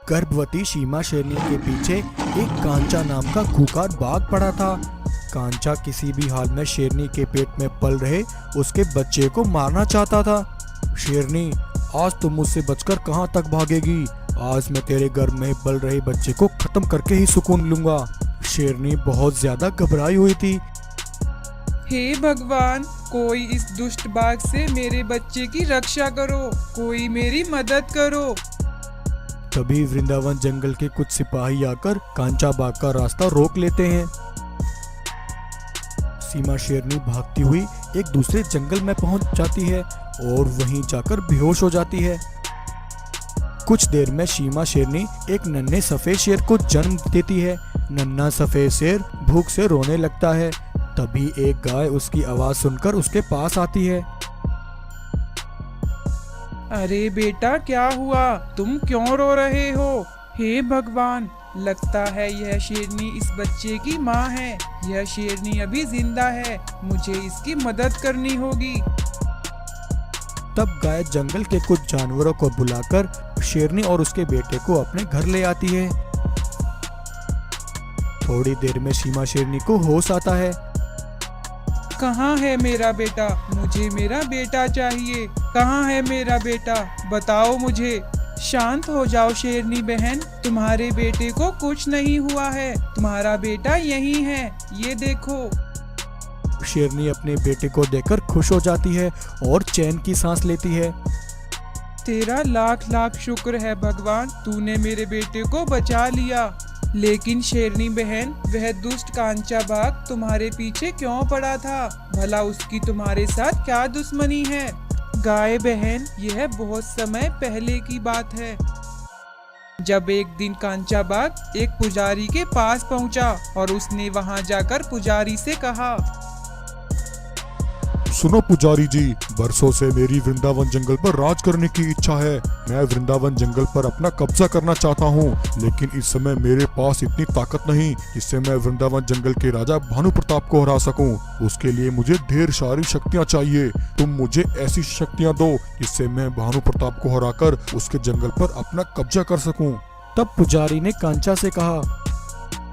गर्भवती सीमा शेरनी के पीछे एक कांचा नाम का खूंखार बाघ पड़ा था। कांचा किसी भी हाल में शेरनी के पेट में पल रहे उसके बच्चे को मारना चाहता था। शेरनी, आज तुम मुझसे बचकर कहां तक भागेगी? आज मैं तेरे गर्भ में पल रहे बच्चे को खत्म करके ही सुकून लूंगा। शेरनी बहुत ज्यादा घबराई हुई थी। हे भगवान, कोई इस दुष्ट बाघ से मेरे बच्चे की रक्षा करो, कोई मेरी मदद करो। तभी वृंदावन जंगल के कुछ सिपाही आकर कांचा बाघ का रास्ता रोक लेते हैं। सीमा शेरनी भागती हुई एक दूसरे जंगल में पहुंच जाती है और वहीं जाकर बेहोश हो जाती है। कुछ देर में सीमा शेरनी एक नन्हे सफेद शेर को जन्म देती है। नन्हा सफेद शेर भूख से रोने लगता है। तभी एक गाय उसकी आवाज सुनकर उसके पास आती है। अरे बेटा, क्या हुआ? तुम क्यों रो रहे हो? हे भगवान, लगता है यह शेरनी इस बच्चे की माँ है। यह शेरनी अभी जिंदा है, मुझे इसकी मदद करनी होगी। तब गाय जंगल के कुछ जानवरों को बुलाकर शेरनी और उसके बेटे को अपने घर ले आती है। थोड़ी देर में सीमा शेरनी को होश आता है। कहाँ है मेरा बेटा? मुझे मेरा बेटा चाहिए। कहाँ है मेरा बेटा? बताओ मुझे। शांत हो जाओ शेरनी बहन, तुम्हारे बेटे को कुछ नहीं हुआ है। तुम्हारा बेटा यहीं है, ये देखो। शेरनी अपने बेटे को देखकर खुश हो जाती है और चैन की सांस लेती है। तेरा लाख लाख शुक्र है भगवान, तूने मेरे बेटे को बचा लिया। लेकिन शेरनी बहन, वह दुष्ट कांचा बाघ तुम्हारे पीछे क्यों पड़ा था? भला उसकी तुम्हारे साथ क्या दुश्मनी है? गाय बहन, यह बहुत समय पहले की बात है, जब एक दिन कांचा बाघ एक पुजारी के पास पहुंचा और उसने वहां जाकर पुजारी से कहा, सुनो पुजारी जी, बरसों से मेरी वृंदावन जंगल पर राज करने की इच्छा है। मैं वृंदावन जंगल पर अपना कब्जा करना चाहता हूँ, लेकिन इस समय मेरे पास इतनी ताकत नहीं जिससे मैं वृंदावन जंगल के राजा भानु प्रताप को हरा सकूं। उसके लिए मुझे ढेर सारी शक्तियाँ चाहिए। तुम मुझे ऐसी शक्तियाँ दो जिससे मैं भानु प्रताप को हराकर उसके जंगल पर अपना कब्जा कर सकूं। तब पुजारी ने कांचा से कहा,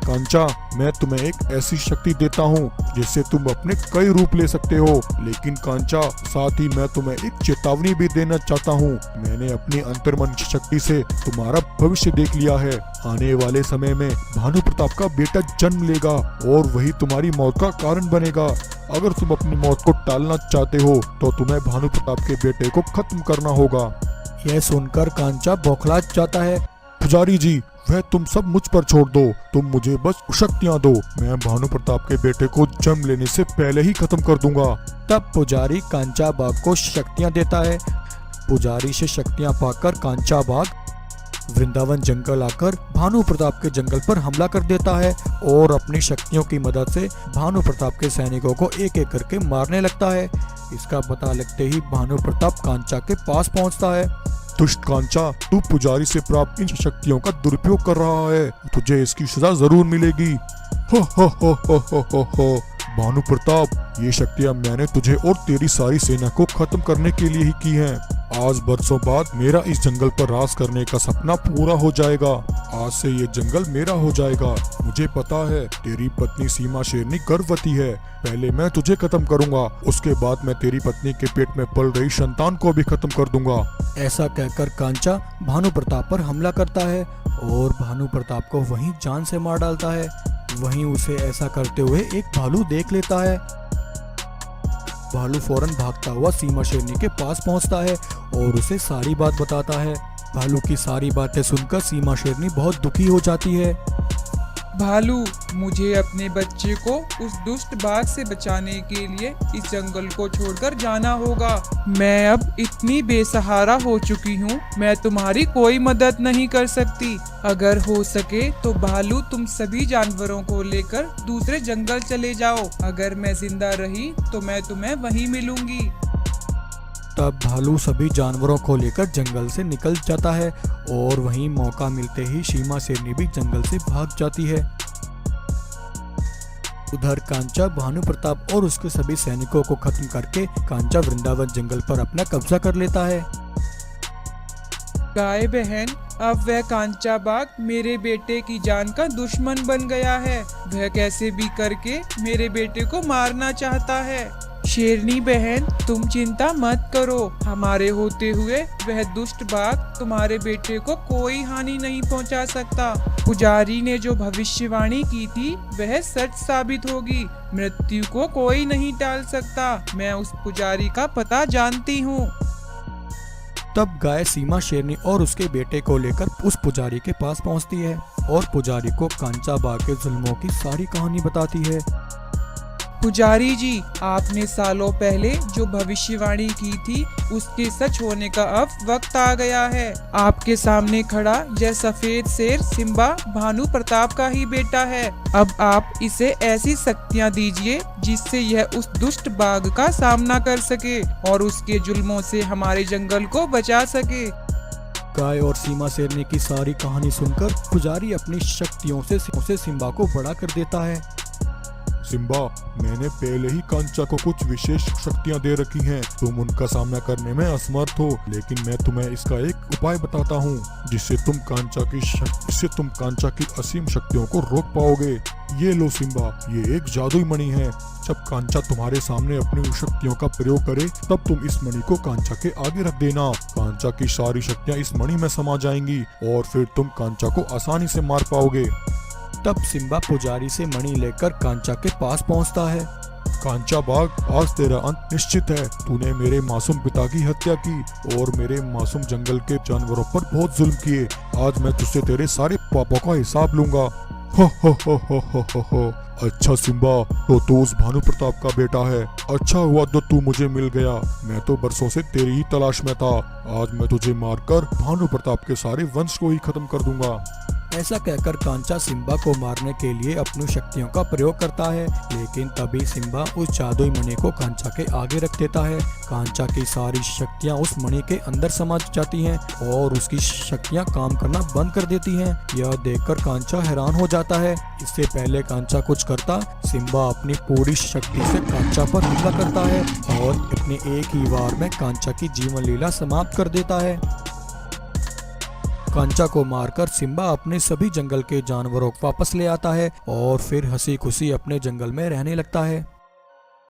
कांचा, मैं तुम्हें एक ऐसी शक्ति देता हूँ जिससे तुम अपने कई रूप ले सकते हो। लेकिन कांचा, साथ ही मैं तुम्हें एक चेतावनी भी देना चाहता हूँ। मैंने अपनी अंतर्मन की शक्ति से तुम्हारा भविष्य देख लिया है। आने वाले समय में भानु प्रताप का बेटा जन्म लेगा और वही तुम्हारी मौत का कारण बनेगा। अगर तुम अपनी मौत को टालना चाहते हो तो तुम्हें भानु प्रताप के बेटे को खत्म करना होगा। यह सुनकर कांचा बौखला जाता है। पुजारी जी, वह तुम सब मुझ पर छोड़ दो, तुम मुझे बस शक्तियाँ दो। मैं भानु प्रताप के बेटे को जन्म लेने से पहले ही खत्म कर दूंगा। तब पुजारी कांचा बाघ को शक्तियाँ देता है। पुजारी से शक्तियाँ पाकर कांचा बाघ वृंदावन जंगल आकर भानु प्रताप के जंगल पर हमला कर देता है और अपनी शक्तियों की मदद से भानु प्रताप के सैनिकों को एक एक करके मारने लगता है। इसका पता लगते ही भानु प्रताप कांचा के पास पहुंचता है। दुष्ट कांचा, तू पुजारी से प्राप्त इन शक्तियों का दुरुपयोग कर रहा है, तुझे इसकी सजा जरूर मिलेगी। हो हो हो हो हो हो हो। भानु प्रताप, ये शक्तियाँ मैंने तुझे और तेरी सारी सेना को खत्म करने के लिए ही की हैं। आज बरसों बाद मेरा इस जंगल पर राज करने का सपना पूरा हो जाएगा। आज से ये जंगल मेरा हो जाएगा। मुझे पता है तेरी पत्नी सीमा शेरनी गर्भवती है। पहले मैं तुझे खत्म करूंगा, उसके बाद मैं तेरी पत्नी के पेट में पल रही संतान को भी खत्म कर दूंगा। ऐसा कहकर कांचा भानु प्रताप पर हमला करता है और भानु प्रताप को वहीं जान से मार डालता है। वहीं उसे ऐसा करते हुए एक भालू देख लेता है। भालू फौरन भागता हुआ सीमा शेरनी के पास पहुंचता है और उसे सारी बात बताता है। भालू की सारी बातें सुनकर सीमा शेरनी बहुत दुखी हो जाती है। भालू, मुझे अपने बच्चे को उस दुष्ट बाघ से बचाने के लिए इस जंगल को छोड़कर जाना होगा। मैं अब इतनी बेसहारा हो चुकी हूँ, मैं तुम्हारी कोई मदद नहीं कर सकती। अगर हो सके तो भालू, तुम सभी जानवरों को लेकर दूसरे जंगल चले जाओ। अगर मैं जिंदा रही तो मैं तुम्हें वहीं मिलूंगी। तब भालू सभी जानवरों को लेकर जंगल से निकल जाता है और वहीं मौका मिलते ही सीमा शेरनी भी जंगल से भाग जाती है। उधर कांचा भानु प्रताप और उसके सभी सैनिकों को खत्म करके कांचा वृंदावन जंगल पर अपना कब्जा कर लेता है। गाय बहन, अब वह कांचा बाघ मेरे बेटे की जान का दुश्मन बन गया है। वह कैसे भी करके मेरे बेटे को मारना चाहता है। शेरनी बहन, तुम चिंता मत करो, हमारे होते हुए वह दुष्ट बाघ तुम्हारे बेटे को कोई हानि नहीं पहुंचा सकता। पुजारी ने जो भविष्यवाणी की थी वह सच साबित होगी। मृत्यु को कोई नहीं टाल सकता। मैं उस पुजारी का पता जानती हूँ। तब गाय सीमा शेरनी और उसके बेटे को लेकर उस पुजारी के पास पहुंचती है और पुजारी को कांचा बाघ के जुल्मों की सारी कहानी बताती है। पुजारी जी, आपने सालों पहले जो भविष्यवाणी की थी उसके सच होने का अब वक्त आ गया है। आपके सामने खड़ा यह सफेद शेर सिम्बा भानु प्रताप का ही बेटा है। अब आप इसे ऐसी शक्तियां दीजिए जिससे यह उस दुष्ट बाघ का सामना कर सके और उसके जुल्मों से हमारे जंगल को बचा सके। गाय और सीमा शेरनी की सारी कहानी सुनकर पुजारी अपनी शक्तियों से सिम्बा को बड़ा कर देता है। सिम्बा, मैंने पहले ही कांचा को कुछ विशेष शक्तियां दे रखी हैं। तुम उनका सामना करने में असमर्थ हो, लेकिन मैं तुम्हें इसका एक उपाय बताता हूँ जिससे तुम कांचा की असीम शक्तियों को रोक पाओगे। ये लो सिम्बा, ये एक जादुई मणि है। जब कांचा तुम्हारे सामने अपनी शक्तियों का प्रयोग करे तब तुम इस मणि को कांचा के आगे रख देना। कांचा की सारी शक्तियाँ इस मणि में समा जाएंगी और फिर तुम कांचा को आसानी से मार पाओगे। तब सिम्बा पुजारी से मणि लेकर कांचा के पास पहुंचता है। कांचा बाघ, आज तेरा अंत निश्चित है। तूने मेरे मासूम पिता की हत्या की और मेरे मासूम जंगल के जानवरों पर बहुत जुल्म किए। आज मैं तुझसे तेरे सारे पापों का हिसाब लूंगा। हो हो हो हो हो हो हो। अच्छा सिम्बा, तो तू उस भानु प्रताप का बेटा है। अच्छा हुआ तो तू मुझे मिल गया। मैं तो बरसों से तेरी ही तलाश में था। आज मैं तुझे मारकर भानु प्रताप के सारे वंश को ही खत्म कर दूंगा। ऐसा कहकर कांचा सिम्बा को मारने के लिए अपनी शक्तियों का प्रयोग करता है, लेकिन तभी सिम्बा उस जादुई मणि को कांचा के आगे रख देता है। कांचा की सारी शक्तियां उस मणि के अंदर समा जाती हैं और उसकी शक्तियां काम करना बंद कर देती हैं। यह देखकर कांचा हैरान हो जाता है। इससे पहले कांचा कुछ करता, सिम्बा अपनी पूरी शक्ति से कांचा पर हमला करता है और अपने एक ही वार में कांचा की जीवन लीला समाप्त कर देता है। कांचा को मारकर सिम्बा अपने सभी जंगल के जानवरों को वापस ले आता है और फिर हंसी खुशी अपने जंगल में रहने लगता है।